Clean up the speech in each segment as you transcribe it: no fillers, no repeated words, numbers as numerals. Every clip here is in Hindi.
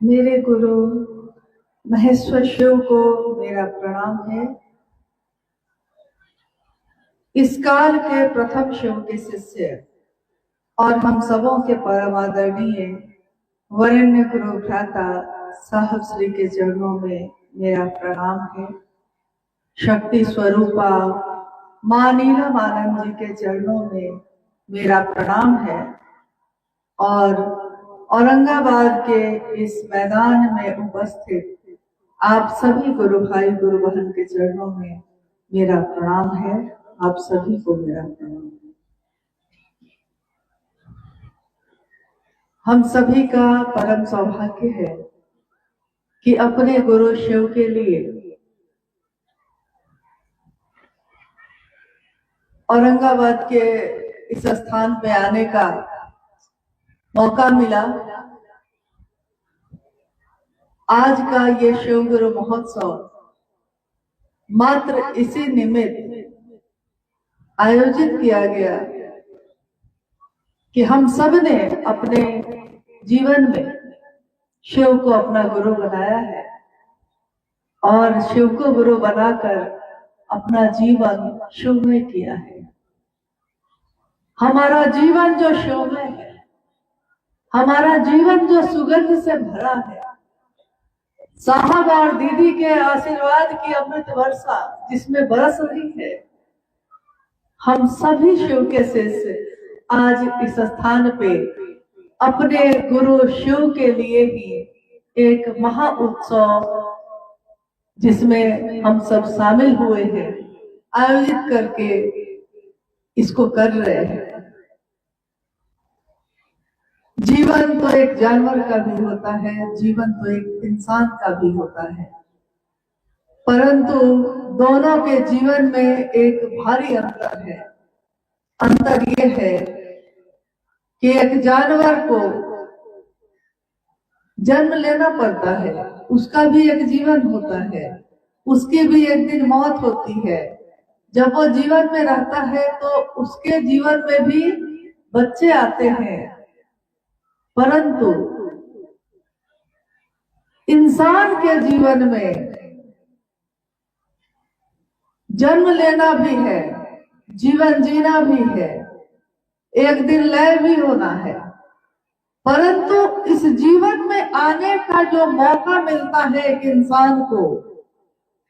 मेरे गुरु महेश्वर शिव को मेरा प्रणाम है। इस काल के प्रथम शिव के शिष्य और हम सबों के परम आदरणीय वरेण्य गुरु भ्राता साहब श्री के चरणों में मेरा प्रणाम है। शक्ति स्वरूपा मां नीलम आनंद जी के चरणों में मेरा प्रणाम है और औरंगाबाद के इस मैदान में उपस्थित आप सभी गुरु भाई गुरु बहन के चरणों में मेरा प्रणाम है। आप सभी को मेरा प्रणाम है। हम सभी का परम सौभाग्य है कि अपने गुरु शिव के लिए औरंगाबाद के इस स्थान पे आने का मौका मिला। आज का ये शिव गुरु महोत्सव मात्र इसी निमित्त आयोजित किया गया कि हम सब ने अपने जीवन में शिव को अपना गुरु बनाया है और शिव को गुरु बनाकर अपना जीवन शिवमय किया है। हमारा जीवन जो शिवमय है, हमारा जीवन जो सुगंध से भरा है, साहब और दीदी के आशीर्वाद की अमृत वर्षा जिसमें बरस रही है, हम सभी शिव के शिष्य आज इस स्थान पे अपने गुरु शिव के लिए ही एक महा उत्सव जिसमें हम सब शामिल हुए हैं आयोजित करके इसको कर रहे हैं। जीवन तो एक जानवर का भी होता है, जीवन तो एक इंसान का भी होता है, परंतु दोनों के जीवन में एक भारी अंतर है। अंतर ये है कि एक जानवर को जन्म लेना पड़ता है, उसका भी एक जीवन होता है, उसकी भी एक दिन मौत होती है। जब वो जीवन में रहता है तो उसके जीवन में भी बच्चे आते हैं, परंतु इंसान के जीवन में जन्म लेना भी है, जीवन जीना भी है, एक दिन लय भी होना है, परंतु इस जीवन में आने का जो मौका मिलता है एक इंसान को,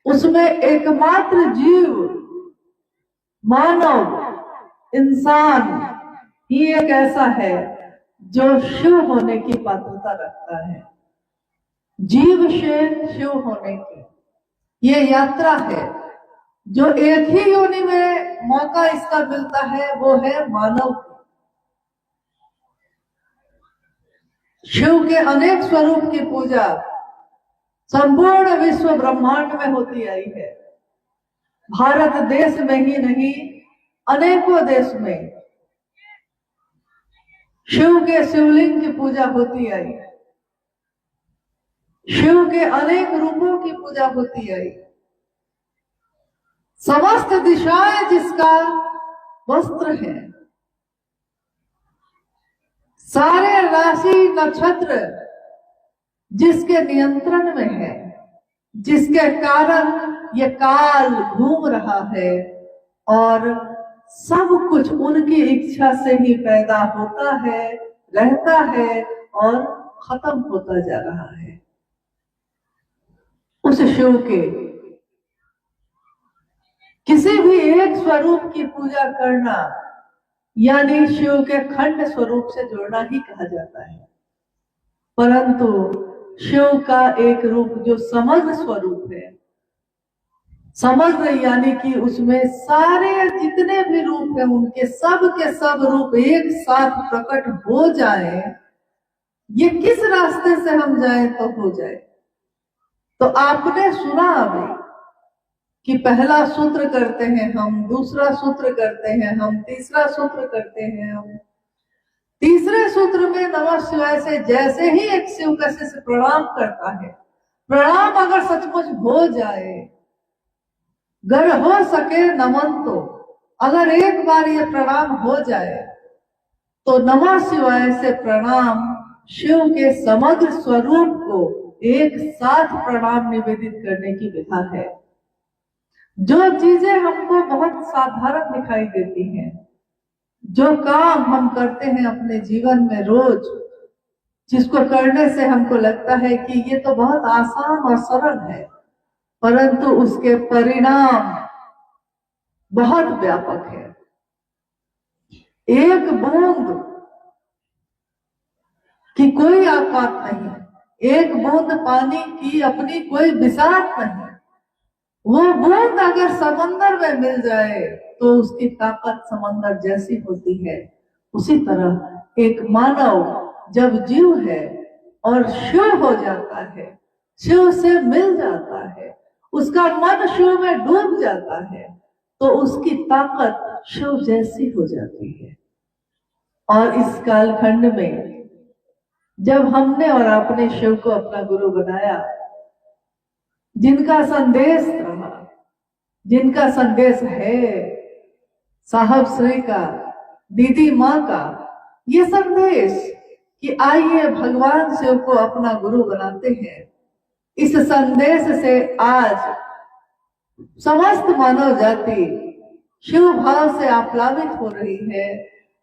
उसमें एकमात्र जीव मानव इंसान ही एक ऐसा है जो शिव होने की पात्रता रखता है। जीव से शिव होने की ये यात्रा है जो एक ही योनि में मौका इसका मिलता है, वो है मानव। शिव के अनेक स्वरूप की पूजा संपूर्ण विश्व ब्रह्मांड में होती आई है। भारत देश में ही नहीं, अनेकों देश में शिव के शिवलिंग की पूजा होती आई, शिव के अनेक रूपों की पूजा होती आई। समस्त दिशाएं जिसका वस्त्र है, सारे राशि नक्षत्र जिसके नियंत्रण में है, जिसके कारण ये काल घूम रहा है और सब कुछ उनकी इच्छा से ही पैदा होता है, रहता है और खत्म होता जा रहा है। उस शिव के किसी भी एक स्वरूप की पूजा करना यानी शिव के खंड स्वरूप से जुड़ना ही कहा जाता है, परंतु शिव का एक रूप जो समग्र स्वरूप है, समग्र यानी कि उसमें सारे जितने भी रूप हैं उनके सब के सब रूप एक साथ प्रकट हो जाए, ये किस रास्ते से हम जाए तो हो जाए। तो आपने सुना अभी कि पहला सूत्र करते हैं हम, दूसरा सूत्र करते हैं हम, तीसरा सूत्र करते हैं हम। तीसरे सूत्र में नमः शिवाय से जैसे ही एक शिव का शिष्य प्रणाम करता है, प्रणाम अगर सचमुच हो जाए, अगर हो सके नमन, तो अगर एक बार ये प्रणाम हो जाए तो नमः शिवाय से प्रणाम शिव के समग्र स्वरूप को एक साथ प्रणाम निवेदित करने की विधा है। जो चीजें हमको बहुत साधारण दिखाई देती हैं, जो काम हम करते हैं अपने जीवन में रोज, जिसको करने से हमको लगता है कि ये तो बहुत आसान और सरल है, परंतु उसके परिणाम बहुत व्यापक है। एक बूंद की कोई औकात नहीं, एक बूंद पानी की अपनी कोई बिसात नहीं। वो बूंद अगर समंदर में मिल जाए तो उसकी ताकत समंदर जैसी होती है। उसी तरह एक मानव जब जीव है और शिव हो जाता है, शिव से मिल जाता है, उसका मन शिव में डूब जाता है, तो उसकी ताकत शिव जैसी हो जाती है। और इस कालखंड में जब हमने और आपने शिव को अपना गुरु बनाया, जिनका संदेश रहा, जिनका संदेश है साहब श्री का, दीदी माँ का, ये संदेश कि आइए भगवान शिव को अपना गुरु बनाते हैं, इस संदेश से आज समस्त मानव जाति शिव भाव से आप्लावित हो रही है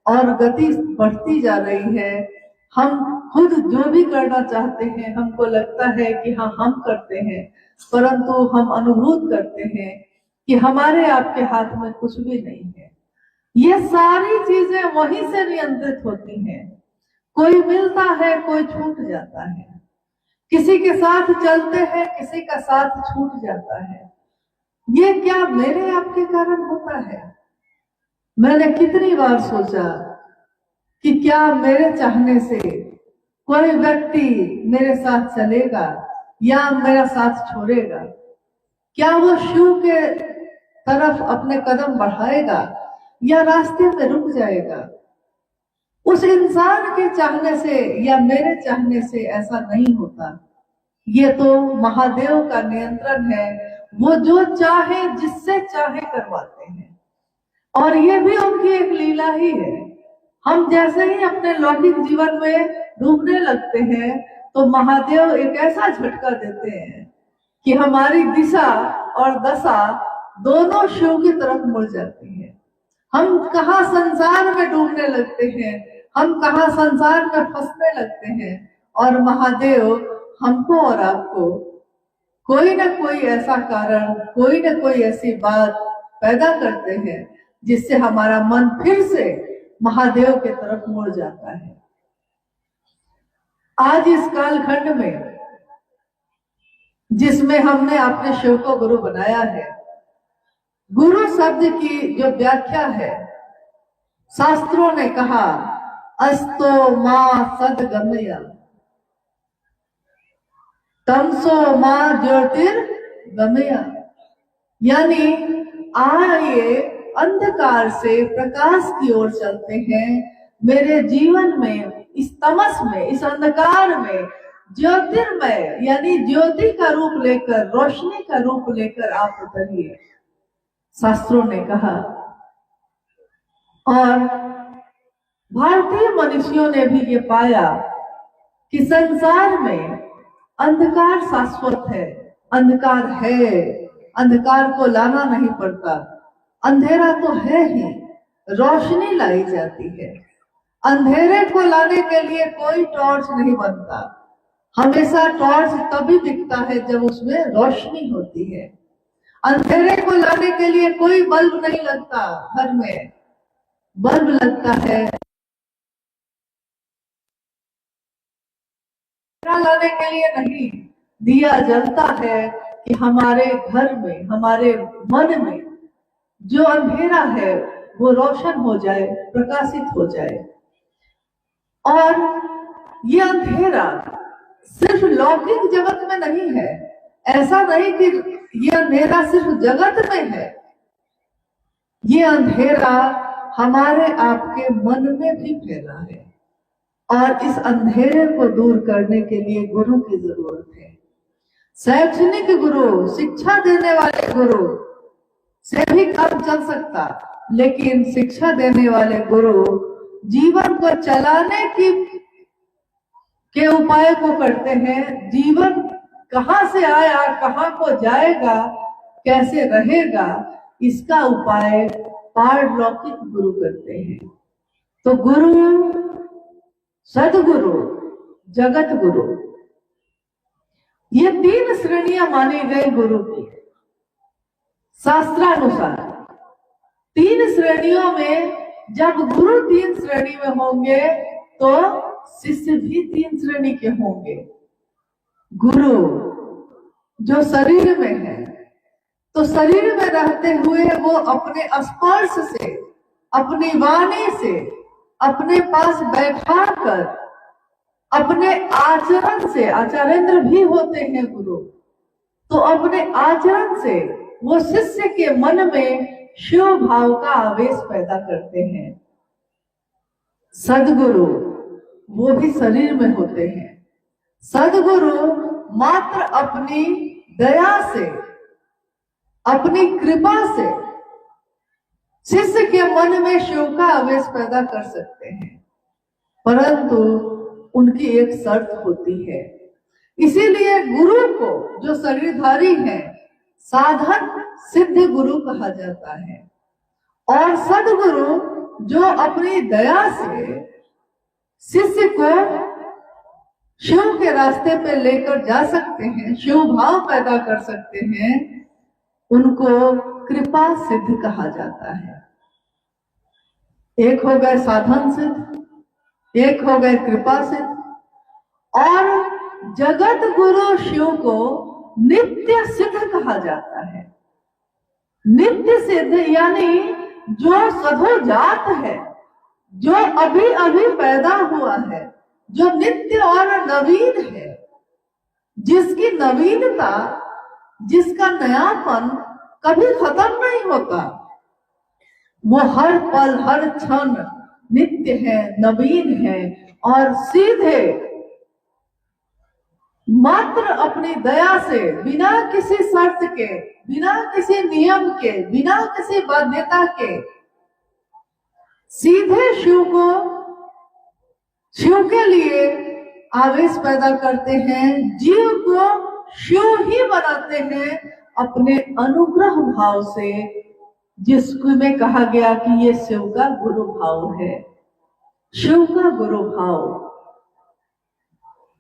और गति बढ़ती जा रही है। हम खुद जो भी करना चाहते हैं, हमको लगता है कि हाँ हम करते हैं, परंतु हम अनुभूत करते हैं कि हमारे आपके हाथ में कुछ भी नहीं है। ये सारी चीजें वहीं से नियंत्रित होती हैं। कोई मिलता है, कोई छूट जाता है, किसी के साथ चलते हैं, किसी का साथ छूट जाता है। ये क्या मेरे आपके कारण होता है? मैंने कितनी बार सोचा कि क्या मेरे चाहने से कोई व्यक्ति मेरे साथ चलेगा या मेरा साथ छोड़ेगा? क्या वो शिव के तरफ अपने कदम बढ़ाएगा या रास्ते में रुक जाएगा? उस इंसान के चाहने से या मेरे चाहने से ऐसा नहीं होता। ये तो महादेव का नियंत्रण है। वो जो चाहे, जिससे चाहे करवाते हैं, और ये भी उनकी एक लीला ही है। हम जैसे ही अपने लौकिक जीवन में डूबने लगते हैं तो महादेव एक ऐसा झटका देते हैं कि हमारी दिशा और दशा दोनों शिव की तरफ मुड़ जाती है। हम कहाँ संसार में डूबने लगते हैं, हम कहाँ संसार में फंसने लगते हैं, और महादेव हमको और आपको कोई ना कोई ऐसा कारण, कोई ना कोई ऐसी बात पैदा करते हैं जिससे हमारा मन फिर से महादेव के तरफ मुड़ जाता है। आज इस कालखंड में जिसमें हमने अपने शिव को गुरु बनाया है, गुरु शब्द की जो व्याख्या है, शास्त्रों ने कहा अस्तो मां सदगमय तमसो मां ज्योतिर्गमय, यानी आइए अंधकार से प्रकाश की ओर चलते हैं। मेरे जीवन में, इस तमस में, इस अंधकार में ज्योतिर्मय यानी ज्योति का रूप लेकर, रोशनी का रूप लेकर आप उतरिए, शास्त्रों ने कहा। और भारतीय मनुष्यों ने भी ये पाया कि संसार में अंधकार शाश्वत है, अंधकार है, अंधकार को लाना नहीं पड़ता, अंधेरा तो है ही, रोशनी लाई जाती है। अंधेरे को लाने के लिए कोई टॉर्च नहीं बनता, हमेशा टॉर्च तभी दिखता है जब उसमें रोशनी होती है। अंधेरे को लाने के लिए कोई बल्ब नहीं लगता, घर में बल्ब लगता है लाने के लिए नहीं, दिया जलता है कि हमारे घर में, हमारे मन में जो अंधेरा है वो रोशन हो जाए, प्रकाशित हो जाए। और ये अंधेरा सिर्फ लौकिक जगत में नहीं है, ऐसा नहीं कि ये अंधेरा सिर्फ जगत में है, ये अंधेरा हमारे आपके मन में भी फैला है। और इस अंधेरे को दूर करने के लिए गुरु की जरूरत है। शैक्षणिक गुरु, शिक्षा देने वाले गुरु से भी काम चल सकता, लेकिन शिक्षा देने वाले गुरु जीवन को चलाने की के उपाय को करते हैं। जीवन कहां से आया, कहां को जाएगा, कैसे रहेगा, इसका उपाय पारलौकिक गुरु करते हैं। तो गुरु, सदगुरु, जगत गुरु, ये 3 श्रेणियां मानी गई गुरु की शास्त्रानुसार। 3 श्रेणियों में जब गुरु 3 श्रेणी में होंगे तो शिष्य भी 3 श्रेणी के होंगे। गुरु जो शरीर में है, तो शरीर में रहते हुए वो अपने स्पर्श से, अपनी वाणी से, अपने पास बैठा कर, अपने आचरण से, आचार्येंद्र भी होते हैं गुरु, तो अपने आचरण से वो शिष्य के मन में शिव भाव का आवेश पैदा करते हैं। सदगुरु वो भी शरीर में होते हैं। सदगुरु मात्र अपनी दया से, अपनी कृपा से शिष्य के मन में शिव का आवेश पैदा कर सकते हैं, परंतु उनकी एक शर्त होती है। इसीलिए गुरु को, जो शरीरधारी है, साधन सिद्ध गुरु कहा जाता है, और सदगुरु जो अपनी दया से शिष्य को शिव के रास्ते पे लेकर जा सकते हैं, शिव भाव पैदा कर सकते हैं, उनको कृपा सिद्ध कहा जाता है। एक हो गए साधन सिद्ध, एक हो गए कृपा सिद्ध, और जगत गुरु शिव को नित्य सिद्ध कहा जाता है। नित्य सिद्ध यानी जो सधोजात है, जो अभी अभी पैदा हुआ है, जो नित्य और नवीन है, जिसकी नवीनता, जिसका नयापन कभी खत्म नहीं होता, वो हर पल हर क्षण नित्य है, नवीन है, और सीधे मात्र अपनी दया से, बिना किसी शर्त के, बिना किसी नियम के, बिना किसी बाध्यता के, सीधे शिव को, शिव के लिए आवेश पैदा करते हैं, जीव को शिव ही बनाते हैं अपने अनुग्रह भाव से, जिसको में कहा गया कि ये शिव का गुरु भाव है, शिव का गुरु भाव।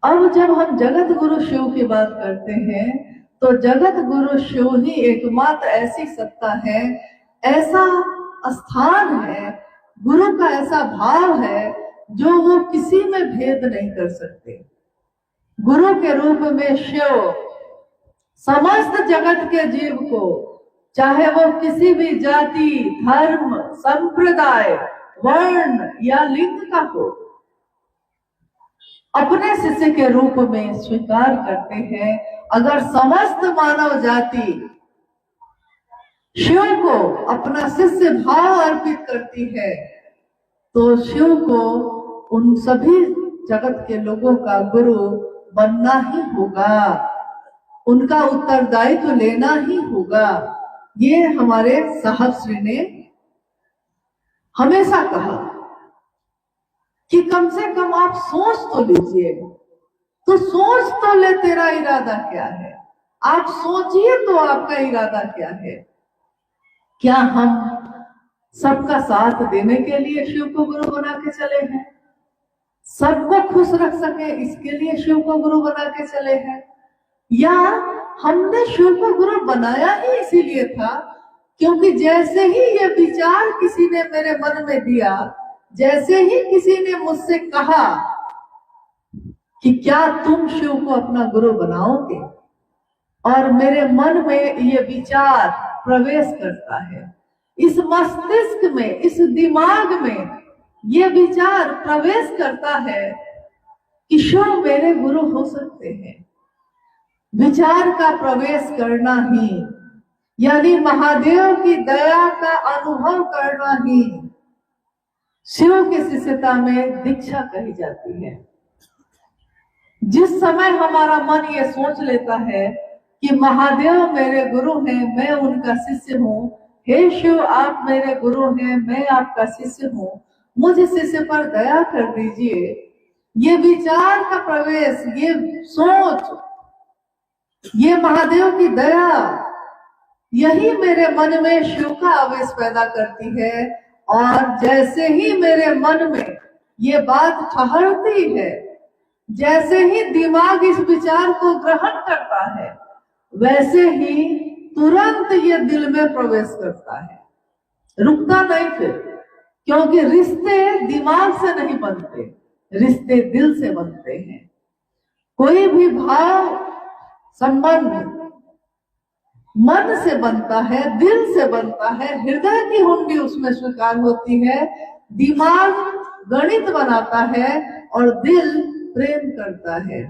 अब जब हम जगत गुरु शिव की बात करते हैं, तो जगत गुरु शिव ही एकमात्र ऐसी सत्ता है, ऐसा स्थान है, गुरु का ऐसा भाव है जो वो किसी में भेद नहीं कर सकते। गुरु के रूप में शिव समस्त जगत के जीव को, चाहे वो किसी भी जाति, धर्म, संप्रदाय, वर्ण या लिंग का हो, अपने शिष्य के रूप में स्वीकार करते हैं। अगर समस्त मानव जाति शिव को अपना शिष्य भाव अर्पित करती है, तो शिव को उन सभी जगत के लोगों का गुरु बनना ही होगा, उनका उत्तरदायित्व लेना ही होगा। ये हमारे साहब श्री ने हमेशा कहा कि कम से कम आप सोच तो लीजिए, तो सोच तो ले, तेरा इरादा क्या है, आप सोचिए तो आपका इरादा क्या है। क्या हम सबका साथ देने के लिए शिव को गुरु बना के चले हैं, सबको खुश रख सके इसके लिए शिव को गुरु बना के चले हैं, या हमने शिव को गुरु बनाया ही इसीलिए था क्योंकि जैसे ही ये विचार किसी ने मेरे मन में दिया, जैसे ही किसी ने मुझसे कहा कि क्या तुम शिव को अपना गुरु बनाओगे, और मेरे मन में ये विचार प्रवेश करता है, इस मस्तिष्क में, इस दिमाग में ये विचार प्रवेश करता है कि शिव मेरे गुरु हो सकते हैं। विचार का प्रवेश करना ही, यानी महादेव की दया का अनुभव करना ही शिव की शिष्यता में दीक्षा कही जाती है। जिस समय हमारा मन ये सोच लेता है कि महादेव मेरे गुरु हैं, मैं उनका शिष्य हूँ, हे शिव आप मेरे गुरु हैं, मैं आपका शिष्य हूँ, मुझ शिष्य पर दया कर दीजिए, ये विचार का प्रवेश, ये सोच, ये महादेव की दया, यही मेरे मन में शिव का आवेश पैदा करती है। और जैसे ही मेरे मन में ये बात ठहरती है, जैसे ही दिमाग इस विचार को ग्रहण करता है, वैसे ही तुरंत ये दिल में प्रवेश करता है, रुकता नहीं फिर। क्योंकि रिश्ते दिमाग से नहीं बनते, रिश्ते दिल से बनते हैं। कोई भी भाव संबंध मन से बनता है, दिल से बनता है, हृदय की हुंडी उसमें स्वीकार होती है। दिमाग गणित बनाता है और दिल प्रेम करता है।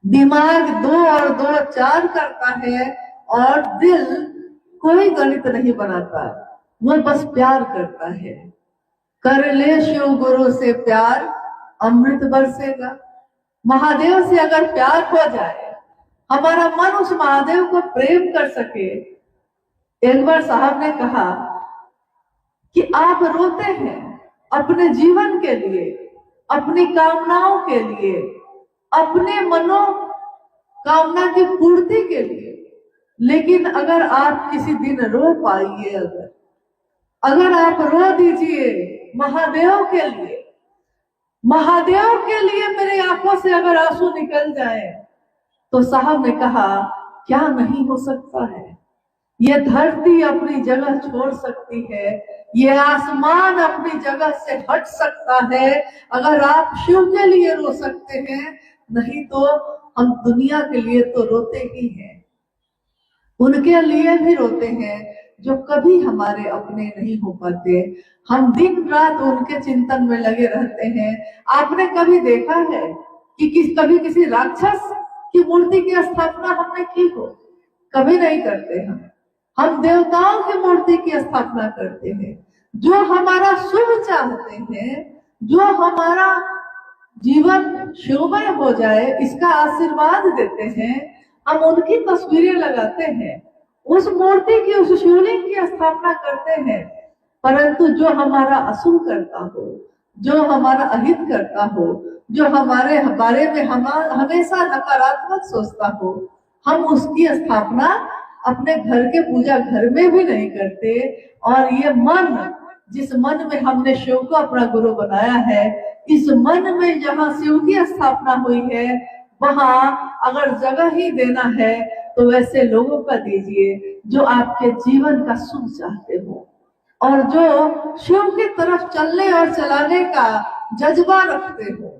दिमाग 2 और 2 4 करता है और दिल कोई गणित नहीं बनाता, वो बस प्यार करता है। कर ले शिव गुरु से प्यार, अमृत बरसेगा। महादेव से अगर प्यार हो जाए, हमारा मन उस महादेव को प्रेम कर सके। एक बार साहब ने कहा कि आप रोते हैं अपने जीवन के लिए, अपनी कामनाओं के लिए, अपने मनोकामना की पूर्ति के लिए, लेकिन अगर आप किसी दिन रो पाइए, अगर आप रो दीजिए महादेव के लिए, महादेव के लिए मेरी आंखों से अगर आंसू निकल जाए, तो साहब ने कहा क्या नहीं हो सकता है। ये धरती अपनी जगह छोड़ सकती है, ये आसमान अपनी जगह से हट सकता है, अगर आप शिव के लिए रो सकते हैं। नहीं तो हम दुनिया के लिए तो रोते ही हैं, उनके लिए भी रोते हैं जो कभी हमारे अपने नहीं हो पाते। हम दिन रात उनके चिंतन में लगे रहते हैं। आपने कभी देखा है कि कभी किसी राक्षस की मूर्ति की स्थापना हमने की हो? कभी नहीं करते। हम देवताओं की मूर्ति की स्थापना करते हैं, जो हमारा शुभ चाहते हैं, जो हमारा जीवन शिवमय हो जाए, इसका आशीर्वाद देते हैं। हम उनकी तस्वीरें लगाते हैं, उस मूर्ति की, उस शिवलिंग की स्थापना करते हैं। परंतु जो हमारा अशुभ करता हो, जो हमारा अहित करता हो, जो हमारे बारे में हमेशा नकारात्मक सोचता हो, हम उसकी स्थापना अपने घर के पूजा घर में भी नहीं करते। और ये मन, जिस मन में हमने शिव को अपना गुरु बनाया है, इस मन में जहाँ शिव की स्थापना हुई है, वहां अगर जगह ही देना है तो वैसे लोगों का दीजिए जो आपके जीवन का सुख चाहते हो और जो शिव की तरफ चलने और चलाने का जज्बा रखते हो।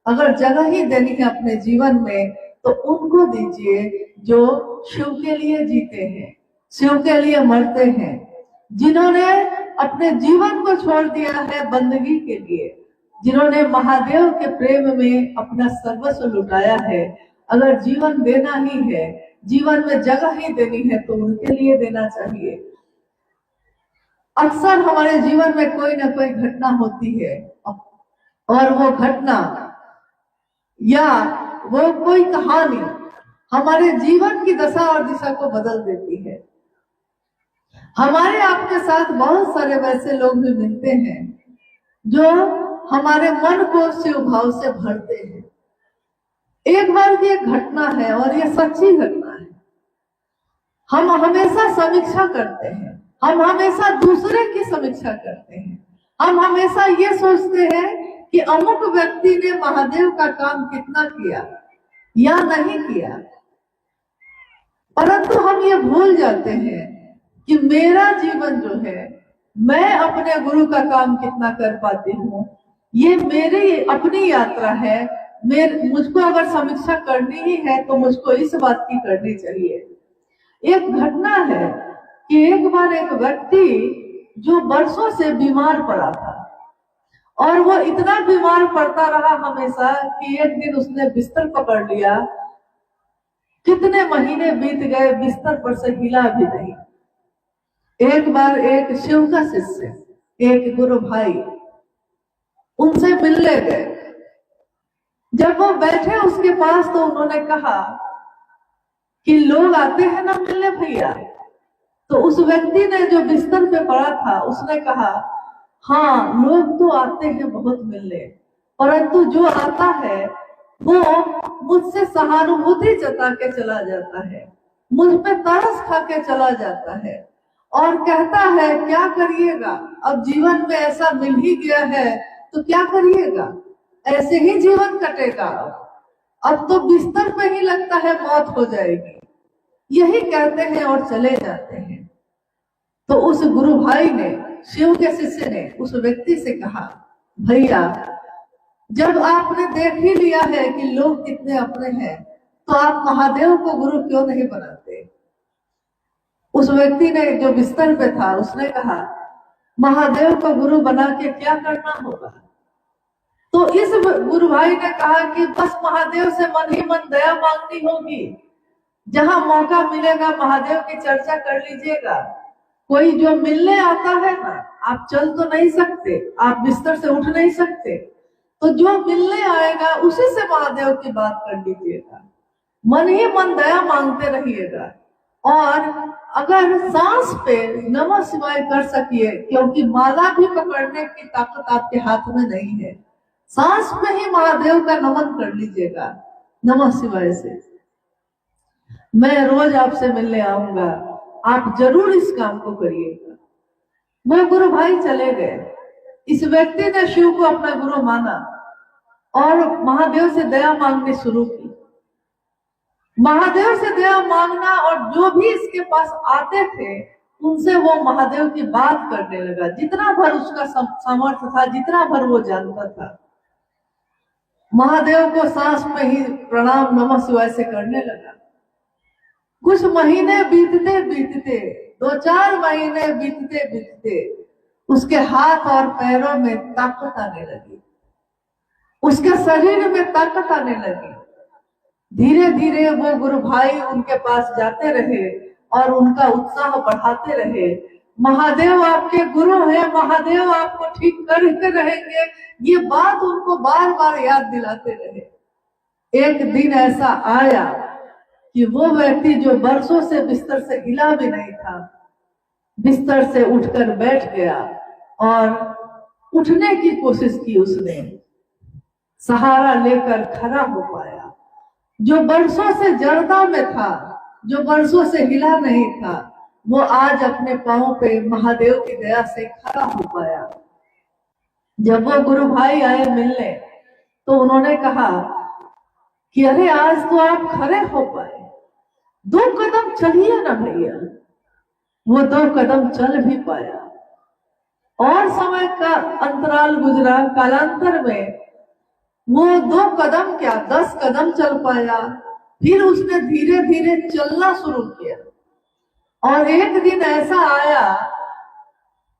अगर जगह ही देनी है अपने जीवन में तो उनको दीजिए जो शिव के लिए जीते हैं, शिव के लिए मरते हैं, जिन्होंने अपने जीवन को छोड़ दिया है बंदगी के लिए, जिन्होंने महादेव के प्रेम में अपना सर्वस्व लुटाया है। अगर जीवन देना ही है, जीवन में जगह ही देनी है, तो उनके लिए देना चाहिए। अक्सर हमारे जीवन में कोई ना कोई घटना होती है और वो घटना या वो कोई कहानी हमारे जीवन की दशा और दिशा को बदल देती है। हमारे आपके साथ बहुत सारे वैसे लोग भी मिलते हैं जो हमारे मन को शिव भाव से भरते हैं। एक बार की एक घटना है और ये सच्ची घटना है। हम हमेशा समीक्षा करते हैं, हम हमेशा दूसरे की समीक्षा करते हैं, हम हमेशा ये सोचते हैं कि अमुक व्यक्ति ने महादेव का काम कितना किया या नहीं किया, परंतु हम ये भूल जाते हैं कि मेरा जीवन जो है, मैं अपने गुरु का काम कितना कर पाती हूँ, ये मेरी अपनी यात्रा है। मुझको अगर समीक्षा करनी ही है तो मुझको इस बात की करनी चाहिए। एक घटना है कि एक बार एक व्यक्ति जो वर्षों से बीमार पड़ा था और वो इतना बीमार पड़ता रहा हमेशा कि एक दिन उसने बिस्तर पकड़ लिया। कितने महीने बीत गए, बिस्तर पर से हिला भी नहीं। एक बार एक शिव का शिष्य, एक गुरु भाई उनसे मिलने गए। जब वो बैठे उसके पास तो उन्होंने कहा कि लोग आते हैं ना मिलने भैया। तो उस व्यक्ति ने जो बिस्तर पे पड़ा था उसने कहा, हाँ लोग तो आते हैं बहुत मिलने, परंतु जो आता है वो मुझसे सहानुभूति जता के चला जाता है, मुझ पे तरस खा के चला जाता है और कहता है क्या करिएगा, अब जीवन में ऐसा मिल ही गया है तो क्या करिएगा, ऐसे ही जीवन कटेगा, अब तो बिस्तर पे ही लगता है मौत हो जाएगी, यही कहते हैं और चले जाते हैं। तो उस गुरु भाई ने, शिव के शिष्य ने उस व्यक्ति से कहा, भैया जब आपने देख ही लिया है कि लोग कितने अपने हैं तो आप महादेव को गुरु क्यों नहीं बनाते। उस व्यक्ति ने, जो बिस्तर पे था, उसने कहा महादेव को गुरु बना के क्या करना होगा। तो इस गुरु भाई ने कहा कि बस महादेव से मन ही मन दया मांगनी होगी, जहां मौका मिलेगा महादेव की चर्चा कर लीजिएगा। कोई जो मिलने आता है ना, आप चल तो नहीं सकते, आप बिस्तर से उठ नहीं सकते, तो जो मिलने आएगा उसी से महादेव की बात कर लीजिएगा, मन ही मन दया मांगते रहिएगा। और अगर सांस पे नमः शिवाय कर सकिए, क्योंकि माला भी पकड़ने की ताकत आपके हाथ में नहीं है, सांस में ही महादेव का नमन कर लीजिएगा नमः शिवाय से। मैं रोज आपसे मिलने आऊंगा, आप जरूर इस काम को करिएगा। वो गुरु भाई चले गए। इस व्यक्ति ने शिव को अपना गुरु माना और महादेव से दया मांगनी शुरू की। महादेव से दया मांगना, और जो भी इसके पास आते थे उनसे वो महादेव की बात करने लगा, जितना भर उसका सामर्थ्य था, जितना भर वो जानता था। महादेव को सांस में ही प्रणाम नमः शिवाय से करने लगा। कुछ महीने बीतते बीतते, 2-4 महीने बीतते बीतते उसके हाथ और पैरों में ताकत आने लगी, उसके शरीर में ताकत आने लगी। धीरे धीरे वो गुरु भाई उनके पास जाते रहे और उनका उत्साह बढ़ाते रहे। महादेव आपके गुरु हैं, महादेव आपको ठीक करते रहेंगे, ये बात उनको बार बार याद दिलाते रहे। एक दिन ऐसा आया कि वो व्यक्ति जो बरसों से बिस्तर से हिला भी नहीं था, बिस्तर से उठकर बैठ गया और उठने की कोशिश की उसने, सहारा लेकर खड़ा हो पाया। जो बरसों से जड़ता में था, जो बरसों से हिला नहीं था, वो आज अपने पांव पे महादेव की दया से खड़ा हो पाया। जब वो गुरु भाई आए मिलने तो उन्होंने कहा कि अरे आज तो आप खड़े हो पाए, 2 कदम चलिए ना भैया। वो 2 कदम चल भी पाया और समय का अंतराल गुजरा। कालांतर में वो 2 कदम क्या 10 कदम चल पाया। फिर उसने धीरे धीरे चलना शुरू किया और एक दिन ऐसा आया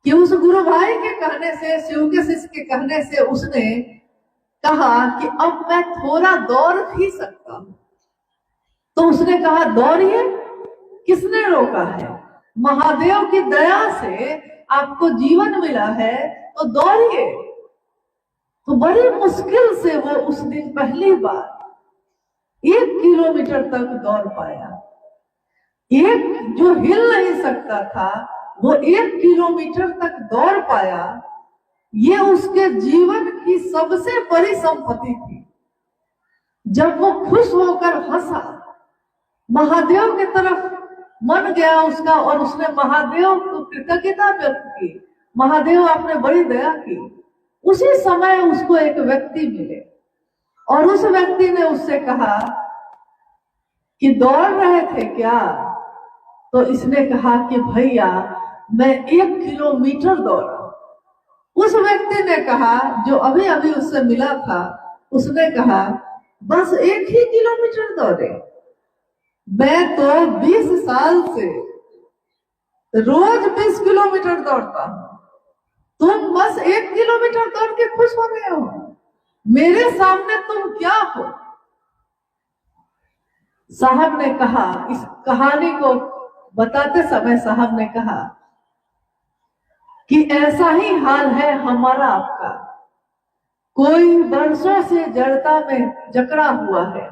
कि उस गुरु भाई के कहने से, शिव के शिष्य के कहने से उसने कहा कि अब मैं थोड़ा दौड़ भी सकता हूं। तो उसने कहा दौड़िए। किसने रोका है? महादेव की दया से आपको जीवन मिला है तो दौड़िए। तो बड़ी मुश्किल से वो उस दिन पहली बार 1 किलोमीटर तक दौड़ पाया। एक जो हिल नहीं सकता था वो 1 किलोमीटर तक दौड़ पाया। ये उसके जीवन की सबसे बड़ी संपत्ति थी। जब वो खुश होकर हंसा, महादेव की तरफ मन गया उसका और उसने महादेव को कृतज्ञता व्यक्त की, महादेव आपने बड़ी दया की। उसी समय उसको एक व्यक्ति मिले और उस व्यक्ति ने उससे कहा कि दौड़ रहे थे क्या? तो इसने कहा कि भैया मैं 1 किलोमीटर दौड़ा। उस व्यक्ति ने कहा, जो अभी अभी उससे मिला था, उसने कहा बस 1 ही किलोमीटर दौड़े? मैं तो 20 साल से रोज 20 किलोमीटर दौड़ता हूं, तुम बस 1 किलोमीटर दौड़ के खुश हो गए हो? मेरे सामने तुम क्या हो? साहब ने कहा, इस कहानी को बताते समय साहब ने कहा कि ऐसा ही हाल है हमारा आपका। कोई बरसों से जड़ता में जकड़ा हुआ है,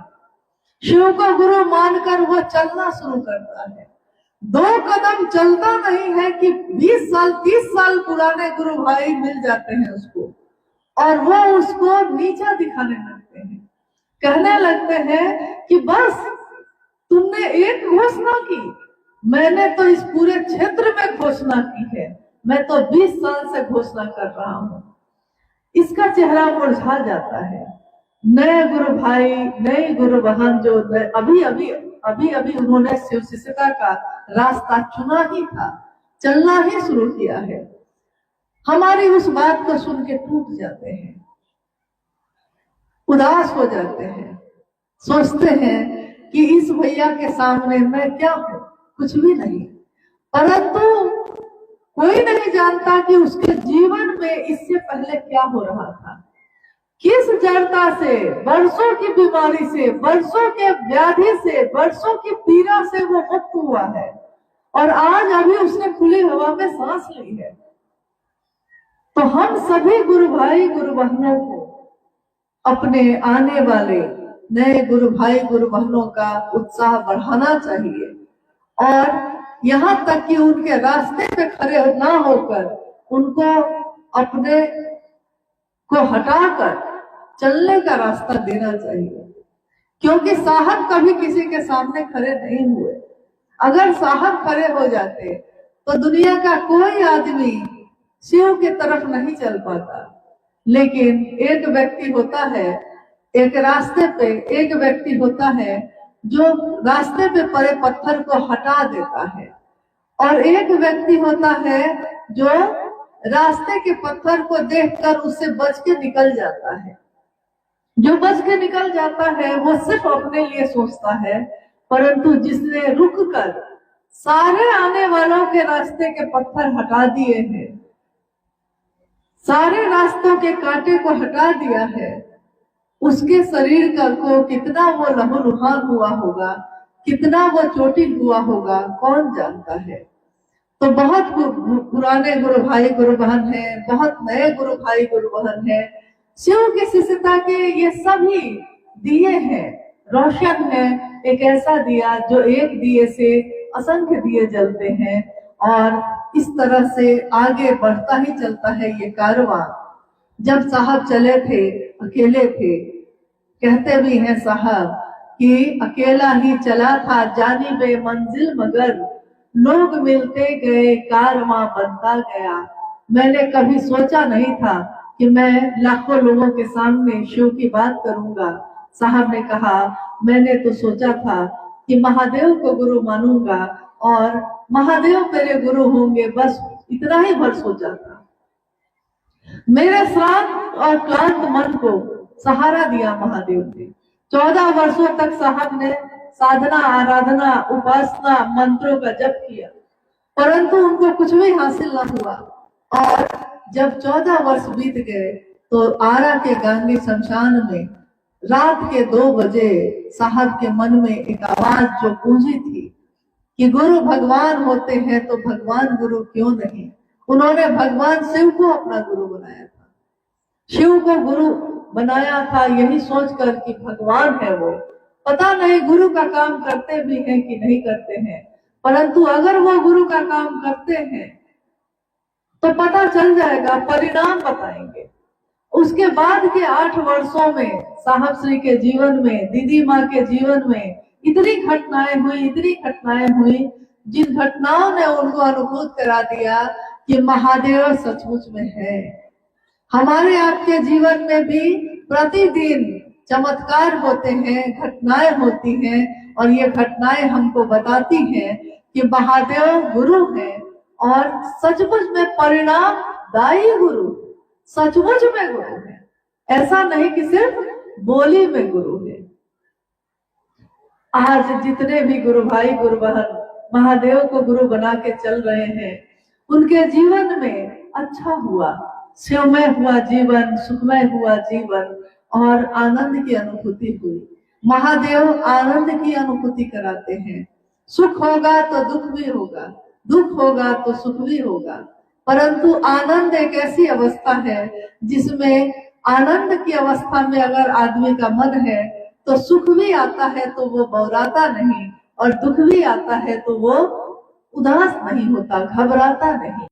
शिव को गुरु मानकर वो चलना शुरू करता है, 2 कदम चलता नहीं है कि 20 साल 30 साल पुराने गुरु भाई मिल जाते हैं उसको और वो उसको नीचा दिखाने लगते हैं, कहने लगते हैं कि बस तुमने एक घोषणा की, मैंने तो इस पूरे क्षेत्र में घोषणा की है, मैं तो 20 साल से घोषणा कर रहा हूं। इसका चेहरा मुरझा जाता है। नए गुरु भाई, नए गुरु बहन जो अभी अभी उन्होंने शिव शिष्यता का रास्ता चुना ही था, चलना ही शुरू किया है, हमारी उस बात को सुन के टूट जाते हैं, उदास हो जाते हैं, सोचते हैं कि इस भैया के सामने मैं क्या हूं, कुछ भी नहीं। परंतु कोई नहीं जानता कि उसके जीवन में इससे पहले क्या हो रहा था, किस जड़ता से, वर्षों की बीमारी से, वर्षों के व्याधि से, वर्षों की पीड़ा से वो मुक्त हुआ है और आज अभी उसने खुली हवा में सांस ली है। तो हम सभी गुरु भाई गुरु बहनों को अपने आने वाले नए गुरु भाई गुरु बहनों का उत्साह बढ़ाना चाहिए और यहाँ तक कि उनके रास्ते पे खड़े ना होकर उनको अपने को हटाकर चलने का रास्ता देना चाहिए, क्योंकि साहब कभी किसी के सामने खड़े नहीं हुए। अगर साहब खड़े हो जाते तो दुनिया का कोई आदमी शिव की तरफ नहीं चल पाता। लेकिन एक व्यक्ति होता है, एक रास्ते पे एक व्यक्ति होता है जो रास्ते पे पड़े पत्थर को हटा देता है, और एक व्यक्ति होता है जो रास्ते के पत्थर को देखकर उससे बच के निकल जाता है। जो बच के निकल जाता है वो सिर्फ अपने लिए सोचता है, परंतु जिसने रुककर सारे आने वालों के रास्ते के पत्थर हटा दिए हैं, सारे रास्तों के कांटे को हटा दिया है, उसके शरीर का को कितना वो लहूलुहान हुआ होगा, कितना वो चोटिल हुआ होगा, कौन जानता है। तो बहुत पुराने गुरु भाई गुरु बहन हैं, बहुत नए गुरु भाई गुरु बहन हैं, शिव की शिष्यता के ये सभी दिए हैं, रोशन है, एक ऐसा दिया जो एक दिए से असंख्य दिए जलते हैं और इस तरह से आगे बढ़ता ही चलता है ये कारवां। जब साहब चले थे, अकेले थे, कहते भी हैं साहब कि अकेला ही चला था जानी बे मंजिल मगर लोग मिलते गए कारवां बनता गया। मैंने कभी सोचा नहीं था कि मैं लाखों लोगों के सामने शिव की बात करूंगा। साहब ने कहा मैंने तो सोचा था कि महादेव को गुरु मानूंगा और महादेव मेरे गुरु होंगे, बस इतना ही भर सोचा था। मेरे शांत और क्लांत मन को सहारा दिया महादेव ने। 14 वर्षों तक साहब ने साधना, आराधना, उपासना, मंत्रों का जप किया, परंतु उनको कुछ भी हासिल न हुआ। और जब 14 वर्ष बीत गए तो आरा के गांधी शमशान में रात के 2 बजे साहब के मन में एक आवाज जो गूंजी थी कि गुरु भगवान होते हैं तो भगवान गुरु क्यों नहीं। उन्होंने भगवान शिव को अपना गुरु बनाया था, शिव को गुरु बनाया था यही सोचकर कि भगवान है वो। पता नहीं गुरु का काम करते भी हैं कि नहीं करते हैं, परंतु अगर वो गुरु का काम करते हैं तो पता चल जाएगा, परिणाम बताएंगे। उसके बाद के 8 वर्षों में साहब श्री के जीवन में, दीदी माँ के जीवन में इतनी घटनाएं हुई जिन घटनाओं ने उनको अनुभूत करा दिया कि महादेव सचमुच में है। हमारे आपके जीवन में भी प्रतिदिन चमत्कार होते हैं, घटनाएं होती हैं और ये घटनाएं हमको बताती हैं कि महादेव गुरु है और सचमुच में परिणाम दायी गुरु, सचमुच में गुरु है। ऐसा नहीं कि सिर्फ बोली में गुरु है। आज जितने भी गुरु भाई गुरु बहन महादेव को गुरु बना के चल रहे हैं, उनके जीवन में अच्छा हुआ, शिवमय हुआ जीवन, सुखमय हुआ जीवन और आनंद की अनुभूति हुई। महादेव आनंद की अनुभूति कराते हैं। सुख होगा तो दुख भी होगा, दुख होगा तो सुख भी होगा, परंतु आनंद एक ऐसी अवस्था है जिसमें आनंद की अवस्था में अगर आदमी का मन है तो सुख भी आता है तो वो बौराता नहीं, और दुख भी आता है तो वो उदास नहीं होता, घबराता नहीं।